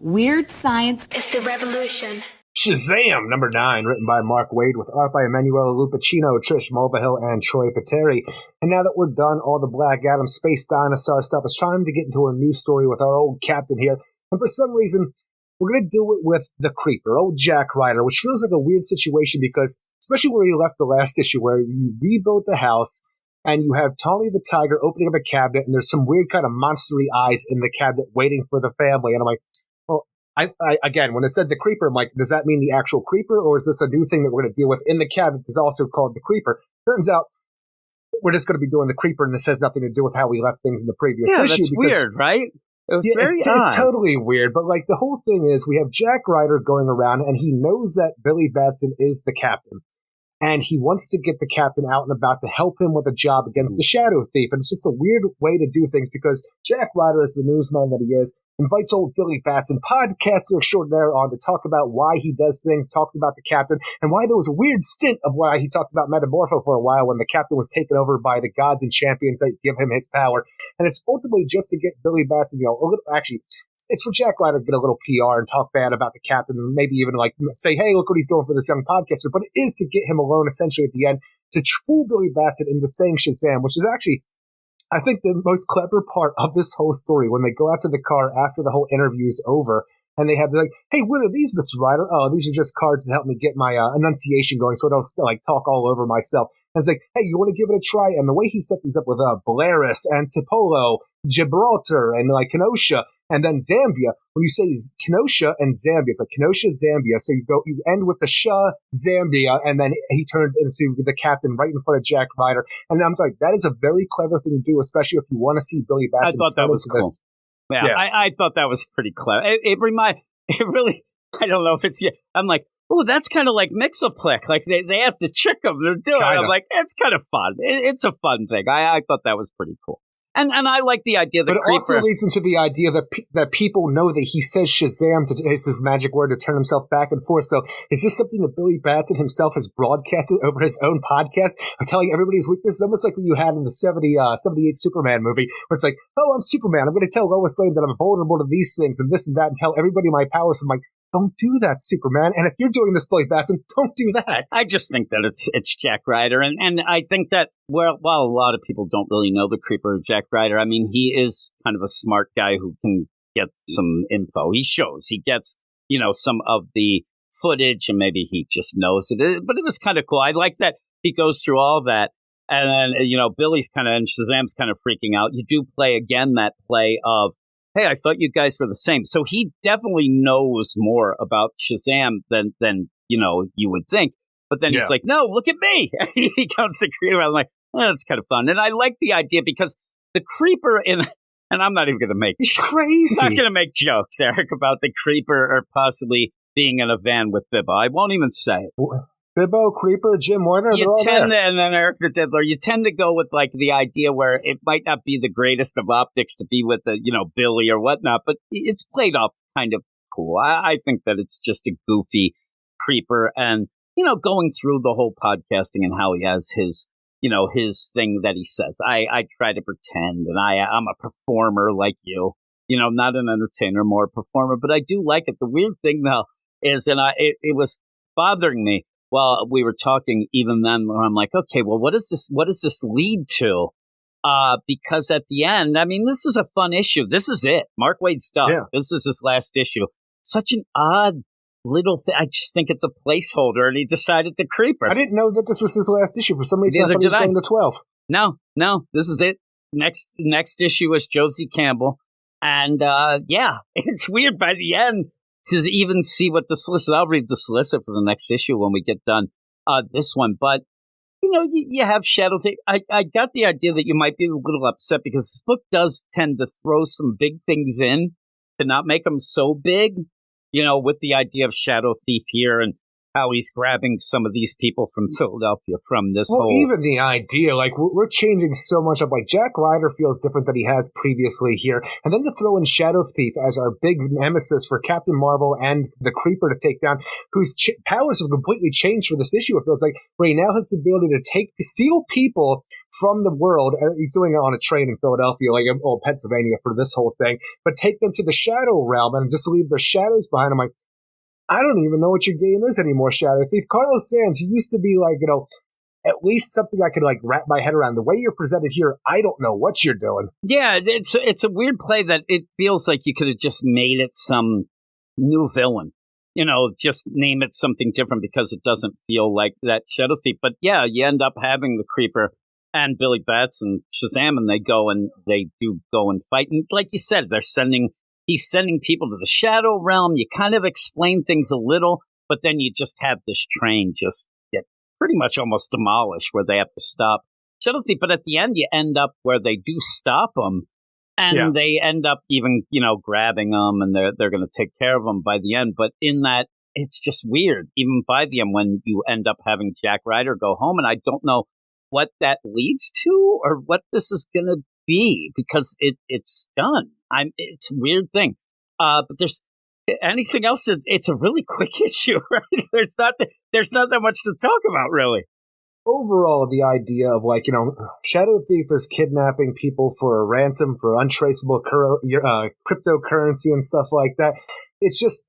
Weird science is the revolution. Shazam, number 9, written by Mark Waid, with art by Emanuela Lupacchino, Trish Mulvihill, and Troy Pateri. And now that we're done all the Black Adam space dinosaur stuff, it's time to get into a new story with our old captain here. And for some reason, we're going to do it with the Creeper, old Jack Ryder, which feels like a weird situation because, especially where you left the last issue, where you rebuilt the house, and you have Tawny the Tiger opening up a cabinet, and there's some weird kind of monstery eyes in the cabinet waiting for the family. And I'm like, well, I again, when it said the Creeper, I'm like, does that mean the actual Creeper, or is this a new thing that we're going to deal with in the cabinet that's also called the Creeper? Turns out we're just going to be doing the Creeper, and this has nothing to do with how we left things in the previous issue. Yeah, that's weird, right? It's totally weird, but like the whole thing is we have Jack Ryder going around, and he knows that Billy Batson is the captain. And he wants to get the captain out and about to help him with a job against the Shadow Thief. And it's just a weird way to do things because Jack Ryder, as the newsman that he is, invites old Billy Batson, podcaster extraordinaire, on to talk about why he does things, talks about the captain, and why there was a weird stint of why he talked about Metamorpho for a while when the captain was taken over by the gods and champions that give him his power. And it's ultimately just to get Billy Batson, actually, it's for Jack Ryder to get a little PR and talk bad about the captain and maybe even like say, hey, look what he's doing for this young podcaster. But it is to get him alone essentially at the end to fool Billy Batson into saying Shazam, which is actually, I think, the most clever part of this whole story when they go out to the car after the whole interview's over. And they have like, hey, what are these, Mr. Ryder? Oh, these are just cards to help me get my enunciation going so I don't still like talk all over myself. And it's like, hey, you want to give it a try? And the way he set these up with Belarus and Antipolo, Gibraltar, and like Kenosha, and then Zambia. When you say Kenosha and Zambia, it's like Kenosha, Zambia. So you end with the Shah, Zambia, and then he turns into the captain right in front of Jack Ryder. And I'm like, that is a very clever thing to do, especially if you want to see Billy Batson. I thought that was cool. This. Yeah. I thought that was pretty clever. It really, I don't know if it's, I'm like, oh, that's kind of like Mixaplex. Like they have to trick them to do it. I'm like, it's kind of fun. It's a fun thing. I thought that was pretty cool. And I like the idea that But it also leads into the idea that people know that he says Shazam is his magic word to turn himself back and forth. So is this something that Billy Batson himself has broadcasted over his own podcast, telling everybody his weakness? Almost like what you had in the 78 Superman movie, where it's like, oh, I'm Superman. I'm going to tell Lois Lane that I'm vulnerable to these things and this and that and tell everybody my powers. I'm like, don't do that, Superman. And if you're doing this, Billy Batson, don't do that. I just think that it's Jack Ryder. And I think that, while a lot of people don't really know the Creeper of Jack Ryder, I mean, he is kind of a smart guy who can get some info. He gets, some of the footage, and maybe he just knows it. But it was kind of cool. I like that he goes through all that. And then, Billy's kind of, and Shazam's kind of freaking out. You do play again that play of, hey, I thought you guys were the same. So he definitely knows more about Shazam than you would think. But then he's like, no, look at me. He counts the Creeper. I'm like, that's kind of fun. And I like the idea because the Creeper and I'm not even going to make... He's crazy. I'm not going to make jokes, Eric, about the Creeper or possibly being in a van with Bibbo. I won't even say it. Bibbo, Creeper, Jim Warner, and then Eric the Diddler, you tend to go with like the idea where it might not be the greatest of optics to be with Billy or whatnot, but it's played off kind of cool. I think that it's just a goofy Creeper and, going through the whole podcasting and how he has his thing that he says. I try to pretend and I'm a performer like you, not an entertainer, more a performer, but I do like it. The weird thing though is, and it was bothering me. Well, we were talking even then where I'm like, okay, well, what does this lead to? Because at the end, I mean, this is a fun issue. This is it. Mark Waid's done. Yeah. This is his last issue. Such an odd little thing. I just think it's a placeholder, and he decided to Creeper. I didn't know that this was his last issue. For some reason, I thought he was going to 12. No, this is it. Next issue is Josie Campbell. And, it's weird by the end to even see what the solicit. I'll read the solicit for the next issue when we get done this one. But, you have Shadow Thief. I got the idea that you might be a little upset because this book does tend to throw some big things in to not make them so big, with the idea of Shadow Thief here. And how he's grabbing some of these people from Philadelphia from this whole... even the idea, like, we're changing so much up. Like, Jack Ryder feels different than he has previously here. And then to throw in Shadow Thief as our big nemesis for Captain Marvel and the Creeper to take down, whose powers have completely changed for this issue. It feels like where he now has the ability to steal people from the world. He's doing it on a train in Philadelphia, like, Pennsylvania for this whole thing, but take them to the Shadow Realm and just leave their shadows behind. I'm like, I don't even know what your game is anymore, Shadow Thief. Carlos Sands, you used to be like, at least something I could like wrap my head around. The way you're presented here, I don't know what you're doing. Yeah, it's a weird play that it feels like you could have just made it some new villain. Just name it something different because it doesn't feel like that Shadow Thief. But yeah, you end up having the Creeper and Billy Bats and Shazam, and they do go and fight. And like you said, he's sending people to the Shadow Realm. You kind of explain things a little, but then you just have this train just get pretty much almost demolished where they have to stop Shadow Thief. But at the end, you end up where they do stop them, and they end up even, grabbing them, and they're going to take care of them by the end. But in that, it's just weird, even by the end, when you end up having Jack Ryder go home, and I don't know what that leads to or what this is going to be, because it's done. It's a weird thing. But there's anything else. It's a really quick issue, right? There's not that much to talk about, really. Overall, the idea of Shadow Thief is kidnapping people for a ransom for untraceable cryptocurrency and stuff like that. It's just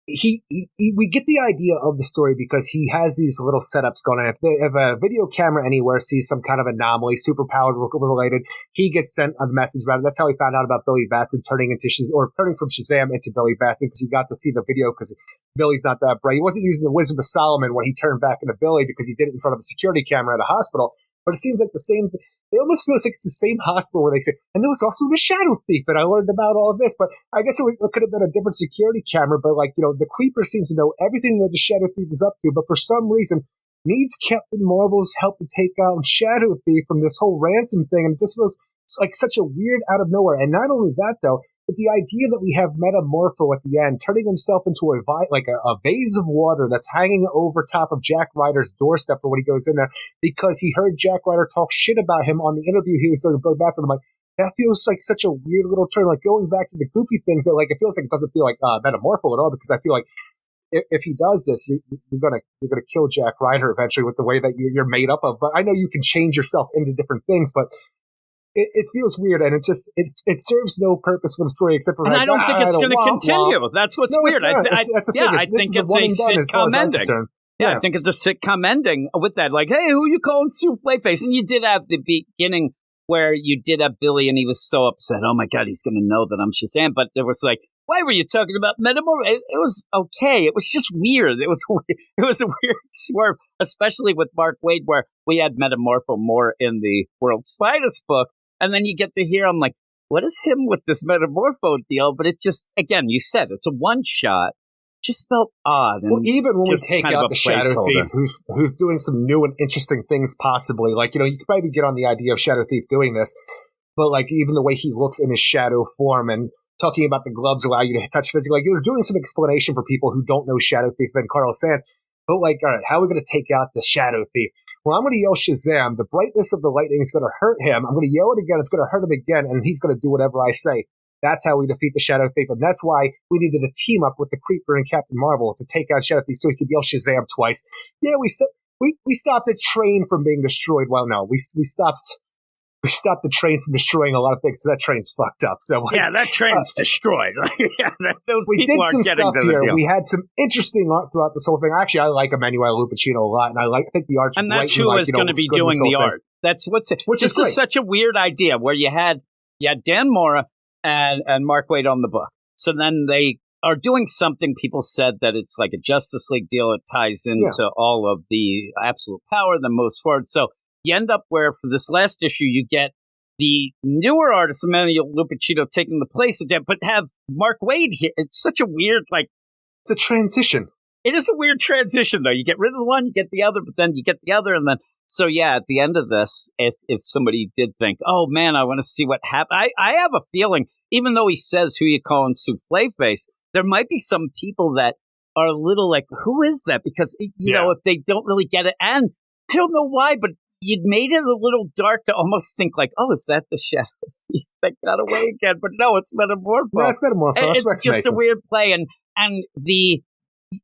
we get the idea of the story because he has these little setups going on. If a video camera anywhere sees some kind of anomaly, superpowered related, he gets sent a message about it. That's how he found out about Billy Batson turning from Shazam into Billy Batson, because he got to see the video because Billy's not that bright. He wasn't using the Wisdom of Solomon when he turned back into Billy because he did it in front of a security camera at a hospital. But it seems like the same. It almost feels like it's the same hospital where they say, and there was also the Shadow Thief, and I learned about all of this. But I guess it could have been a different security camera. But the Creeper seems to know everything that the Shadow Thief is up to. But for some reason, needs Captain Marvel's help to take out Shadow Thief from this whole ransom thing. And it just feels like such a weird out of nowhere. And not only that, though, but the idea that we have Metamorpho at the end, turning himself into a vase of water that's hanging over top of Jack Ryder's doorstep for when he goes in there, because he heard Jack Ryder talk shit about him on the interview he was doing with Billy Batson. I'm like, that feels like such a weird little turn, like going back to the goofy things that it feels like it doesn't feel like Metamorpho at all, because I feel like if he does this, you're gonna kill Jack Ryder eventually with the way that you're made up of. But I know you can change yourself into different things, but it feels weird, and it serves no purpose for the story except for. And I don't think it's going to continue. That's what's weird. I think it's a sitcom ending. Yeah, I think it's a sitcom ending with that. Like, hey, who you calling Souffle Face? And you did have the beginning where you did have Billy, and he was so upset. Oh my God, he's going to know that I'm Shazam. But there was like, why were you talking about Metamorpho? It was okay. It was just weird. It was a weird swerve, especially with Mark Waid, where we had Metamorpho more in the World's Finest book. And then you get to hear, I'm like, what is him with this Metamorpho deal? But it just, again, you said it's a one shot. Just felt odd. And even when we take out the Shadow Thief, who's doing some new and interesting things, possibly. You could probably get on the idea of Shadow Thief doing this, but even the way he looks in his shadow form and talking about the gloves allow you to touch physically, you're doing some explanation for people who don't know Shadow Thief and Carlos Sands. But all right, how are we going to take out the Shadow Thief? Well, I'm going to yell Shazam. The brightness of the lightning is going to hurt him. I'm going to yell it again. It's going to hurt him again, and he's going to do whatever I say. That's how we defeat the Shadow Thief, and that's why we needed to team up with the Creeper and Captain Marvel to take out Shadow Thief so he could yell Shazam twice. Yeah, we stopped a train from being destroyed. Well, no, we stopped the train from destroying a lot of things, so that train's fucked up. So that train's destroyed. We did some stuff here. We had some interesting art throughout this whole thing. Actually, I like Emmanuel Lupacchino a lot, and I think the art's and that's who is going to be doing the art. That's this is such a weird idea where you had Dan Mora and Mark Waid on the book. So then they are doing something. People said that it's like a Justice League deal. It ties into all of the absolute power, the most forward. So you end up where for this last issue, you get the newer artist, Emmanuel Lupacino, taking the place of Dan, but have Mark Waid here. It's such a weird, it's a transition. It is a weird transition, though. You get rid of the one, you get the other, but then you get the other, and then so at the end of this, if somebody did think, oh man, I want to see what happened, I have a feeling, even though he says who you calling Souffle Face, there might be some people that are a little like, who is that? Because, you know, if they don't really get it, and I don't know why, but you'd made it a little dark to almost think like, oh, is that the Shadow Thief that got away again? But no, it's Metamorpho. No, it's Metamorpho. It's just a weird play. And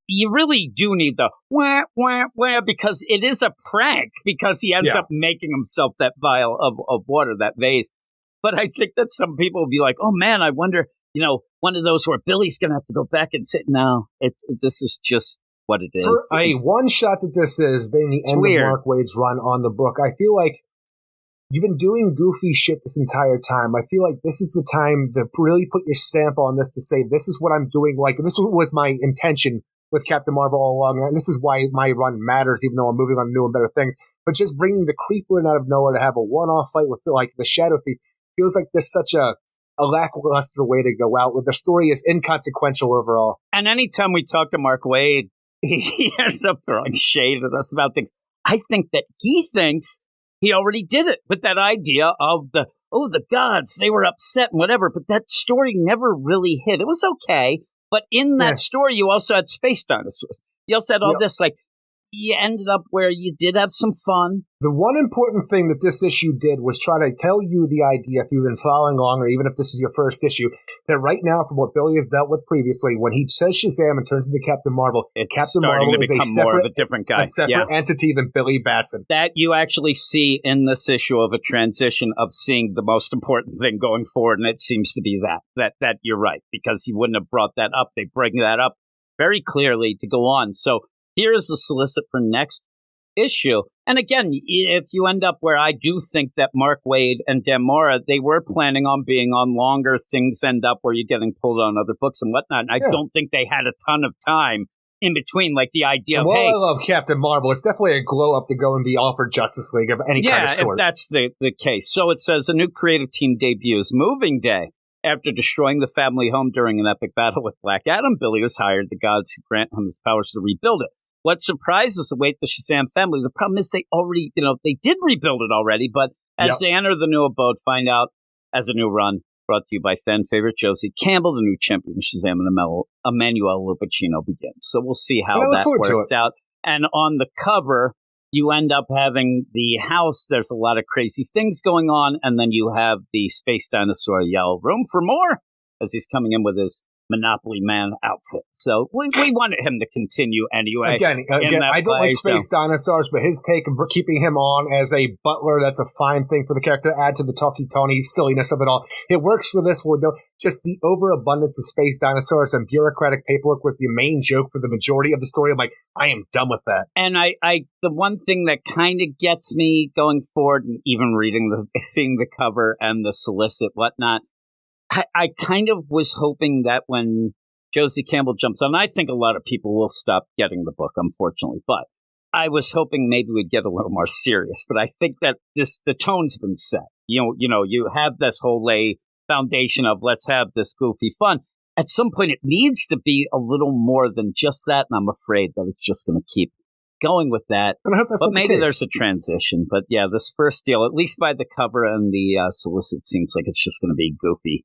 you really do need the wah, wah, wah, because it is a prank, because he ends up making himself that vial of water, that vase. But I think that some people will be like, oh man, I wonder, you know, one of those where Billy's going to have to go back and say, no, this is just what it is. For a one shot that this is, being the end of Mark Waid's run on the book, I feel like you've been doing goofy shit this entire time. I feel like this is the time to really put your stamp on this, to say, this is what I'm doing. Like, this was my intention with Captain Marvel all along, and this is why my run matters, even though I'm moving on to new and better things. But just bringing the Creeper in out of nowhere to have a one-off fight with, like, the Shadow Thief feels like there's such a lackluster way to go out, where the story is inconsequential overall. And anytime we talk to Mark Waid, he ends up throwing shade at us about things. I think that he thinks he already did it with that idea of the gods, they were upset and whatever, but that story never really hit. It was okay. But in that story, you also had space dinosaurs. You also had all this, like, you ended up where you did have some fun. The one important thing that this issue did was try to tell you the idea, if you've been following along, or even if this is your first issue, that right now, from what Billy has dealt with previously, when he says Shazam and turns into Captain Marvel, Captain Marvel is a separate, different guy. A separate entity than Billy Batson. That you actually see in this issue of a transition of seeing the most important thing going forward, and it seems to be that you're right, because he wouldn't have brought that up. They bring that up very clearly to go on. So here's the solicit for next issue. And again, if you end up where I do think that Mark Waid and Dan Mora, they were planning on being on longer, things end up where you're getting pulled on other books and whatnot. And I don't think they had a ton of time in between, like the idea of, I love Captain Marvel. It's definitely a glow up to go and be offered Justice League of any kind of sort. Yeah, if that's the case. So it says, a new creative team debuts Moving Day. After destroying the family home during an epic battle with Black Adam, Billy was hired the gods who grant him his powers to rebuild it. What surprises await the Shazam family? The problem is they already, they did rebuild it already, but as they enter the new abode, find out as a new run, brought to you by fan favorite Josie Campbell, the new champion of Shazam, and Emmanuel Lupacino begins. So we'll see how that works out. And on the cover, you end up having the house. There's a lot of crazy things going on, and then you have the space dinosaur yell, "Room for more," as he's coming in with his Monopoly Man outfit. So we wanted him to continue anyway. Again, I don't like space dinosaurs, but his take of keeping him on as a butler, that's a fine thing for the character to add to the Talkie Tony silliness of it all. It works for this one, though. Just the overabundance of space dinosaurs and bureaucratic paperwork was the main joke for the majority of the story. I'm like, I am done with that. And I the one thing that kind of gets me going forward, and even seeing the cover and the solicit, whatnot, I kind of was hoping that when Josie Campbell jumps on, I think a lot of people will stop getting the book, unfortunately. But I was hoping maybe we'd get a little more serious. But I think that the tone's been set. You have this whole foundation of let's have this goofy fun. At some point, it needs to be a little more than just that. And I'm afraid that it's just going to keep going with that. And I hope that's but not maybe the case. There's a transition. But yeah, this first deal, at least by the cover and the solicit, seems like it's just going to be goofy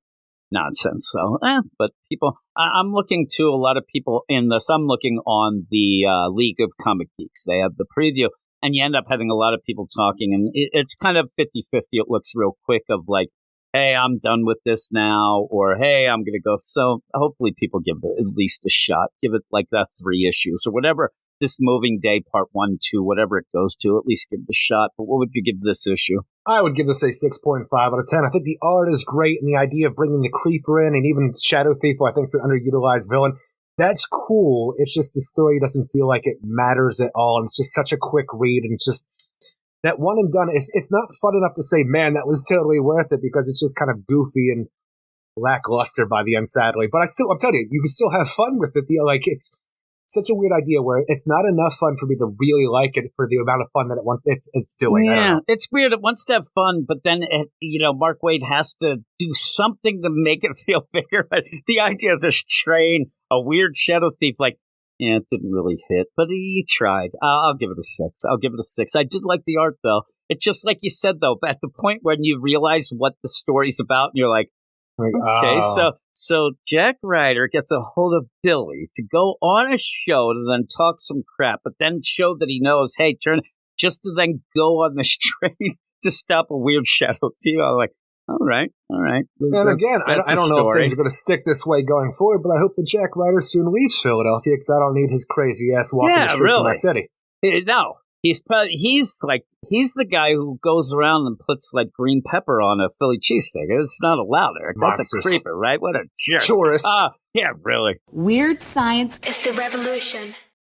nonsense. So, but people, I'm looking to a lot of people in this. I'm looking on the League of Comic Geeks. They have the preview, and you end up having a lot of people talking, and it's kind of 50-50. It looks real quick of like, hey, I'm done with this now, or hey, I'm going to go. So hopefully people give it at least a shot. Give it like that 3 issues or whatever. This Moving Day, part 1, 2, whatever it goes to, at least give it a shot. But what would you give this issue? I would give this a 6.5 out of 10. I think the art is great, and the idea of bringing the Creeper in, and even Shadow Thief, who I think is an underutilized villain, that's cool. It's just the story doesn't feel like it matters at all, and it's just such a quick read, and it's just that one and done. It's not fun enough to say, man, that was totally worth it, because it's just kind of goofy and lackluster by the end, sadly. But I'm telling you, you can still have fun with it. It's such a weird idea where it's not enough fun for me to really like it for the amount of fun that it's doing. Yeah, it's weird. It wants to have fun, but then Mark Waid has to do something to make it feel bigger. But the idea of this train, a weird Shadow Thief, it didn't really hit, but he tried. I'll give it a 6. I did like the art, though. It's just like you said, though, at the point when you realize what the story's about, and you're like, okay, So Jack Ryder gets a hold of Billy to go on a show to then talk some crap, but then show that he knows, hey, just to then go on this train to stop a weird shadow thief. I'm like, all right. And again, I don't know if things are going to stick this way going forward, but I hope that Jack Ryder soon leaves Philadelphia because I don't need his crazy ass walking the streets of my city. No, he's the guy who goes around and puts like green pepper on a Philly cheesesteak. It's not allowed there. That's a creeper, right? What a jerk. Tourist. Yeah, really. Weird science is the revolution.